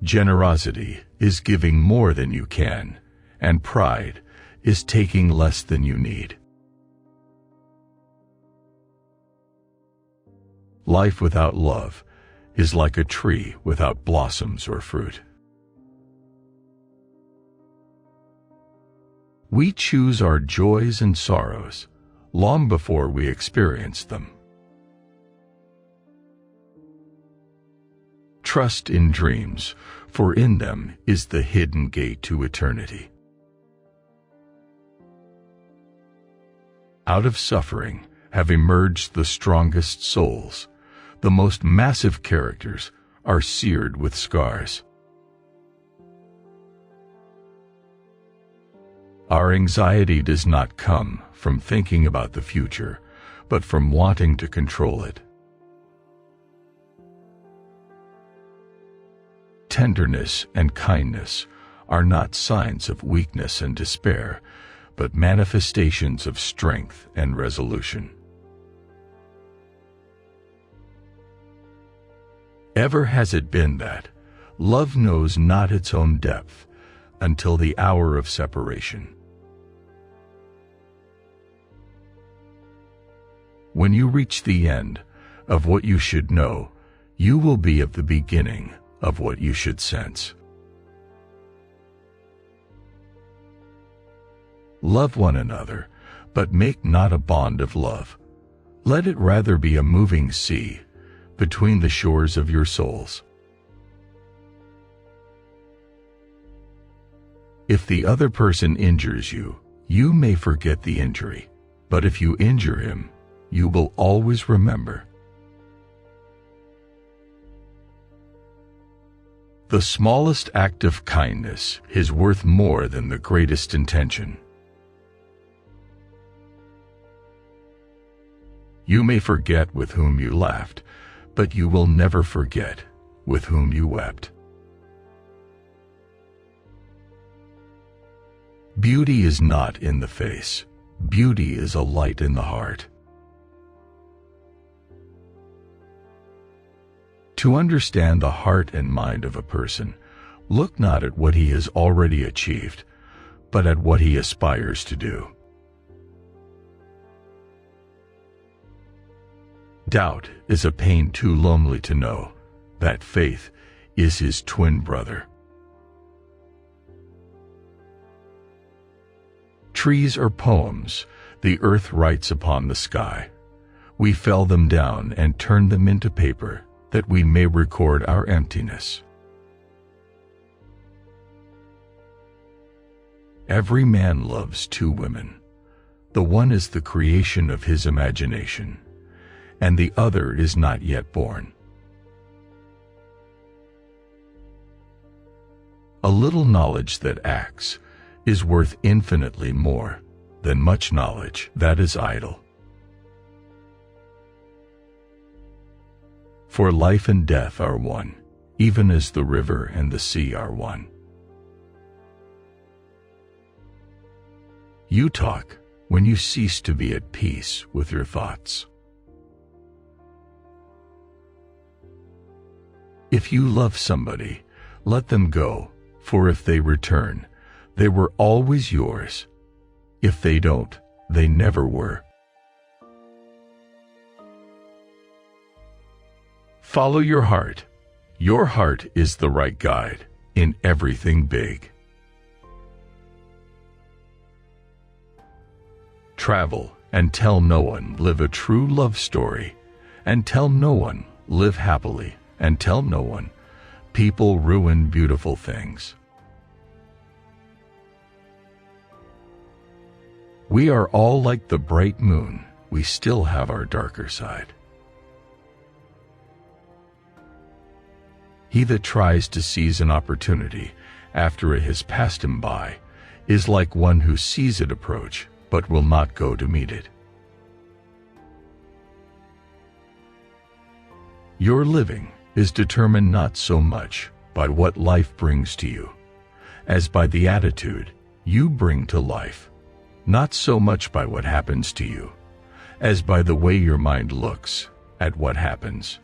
Generosity is giving more than you can, and pride is taking less than you need. Life without love is like a tree without blossoms or fruit. We choose our joys and sorrows long before we experience them. Trust in dreams, for in them is the hidden gate to eternity. Out of suffering have emerged the strongest souls. The most massive characters are seared with scars. Our anxiety does not come from thinking about the future, but from wanting to control it. Tenderness and kindness are not signs of weakness and despair, but manifestations of strength and resolution. Ever has it been that love knows not its own depth until the hour of separation. When you reach the end of what you should know, you will be at the beginning of what you should sense. Love one another, but make not a bond of love. Let it rather be a moving sea between the shores of your souls. If the other person injures you, you may forget the injury, but if you injure him, you will always remember. The smallest act of kindness is worth more than the greatest intention. You may forget with whom you laughed, but you will never forget with whom you wept. Beauty is not in the face. Beauty is a light in the heart. To understand the heart and mind of a person, look not at what he has already achieved, but at what he aspires to do. Doubt is a pain too lonely to know that faith is his twin brother. Trees are poems the earth writes upon the sky. We fell them down and turn them into paper that we may record our emptiness. Every man loves two women. The one is the creation of his imagination, and the other is not yet born. A little knowledge that acts is worth infinitely more than much knowledge that is idle. For life and death are one, even as the river and the sea are one. You talk when you cease to be at peace with your thoughts. If you love somebody, let them go, for if they return, they were always yours. If they don't, they never were. Follow your heart. Your heart is the right guide in everything big. Travel and tell no one, live a true love story, and tell no one, live happily, and tell no one, people ruin beautiful things. We are all like the bright moon, we still have our darker side. He that tries to seize an opportunity after it has passed him by is like one who sees it approach but will not go to meet it. Your living is determined not so much by what life brings to you as by the attitude you bring to life, not so much by what happens to you as by the way your mind looks at what happens.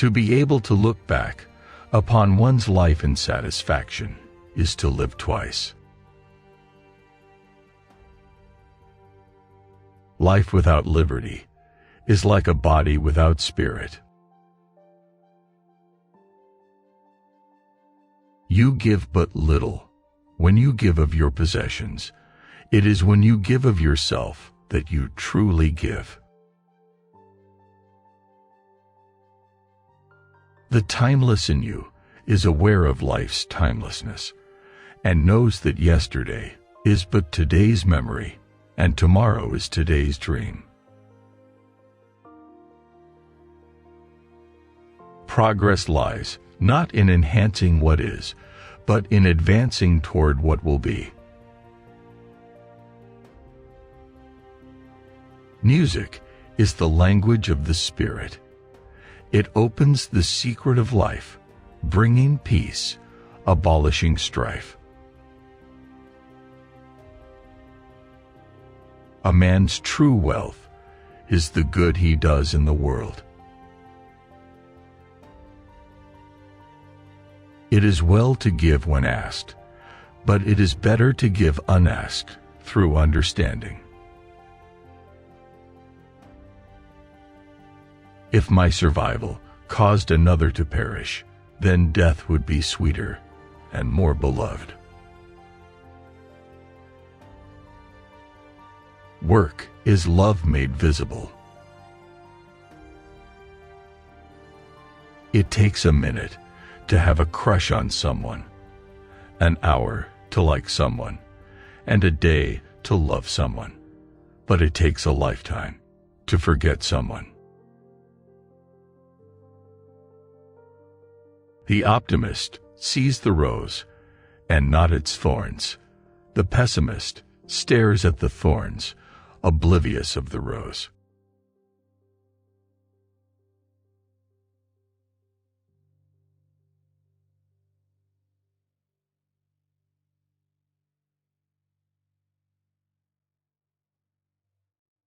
To be able to look back upon one's life in satisfaction is to live twice. Life without liberty is like a body without spirit. You give but little when you give of your possessions. It is when you give of yourself that you truly give. The timeless in you is aware of life's timelessness and knows that yesterday is but today's memory and tomorrow is today's dream. Progress lies not in enhancing what is, but in advancing toward what will be. Music is the language of the spirit. It opens the secret of life, bringing peace, abolishing strife. A man's true wealth is the good he does in the world. It is well to give when asked, but it is better to give unasked through understanding. If my survival caused another to perish, then death would be sweeter and more beloved. Work is love made visible. It takes a minute to have a crush on someone, an hour to like someone, and a day to love someone. But it takes a lifetime to forget someone. The optimist sees the rose and not its thorns. The pessimist stares at the thorns, oblivious of the rose.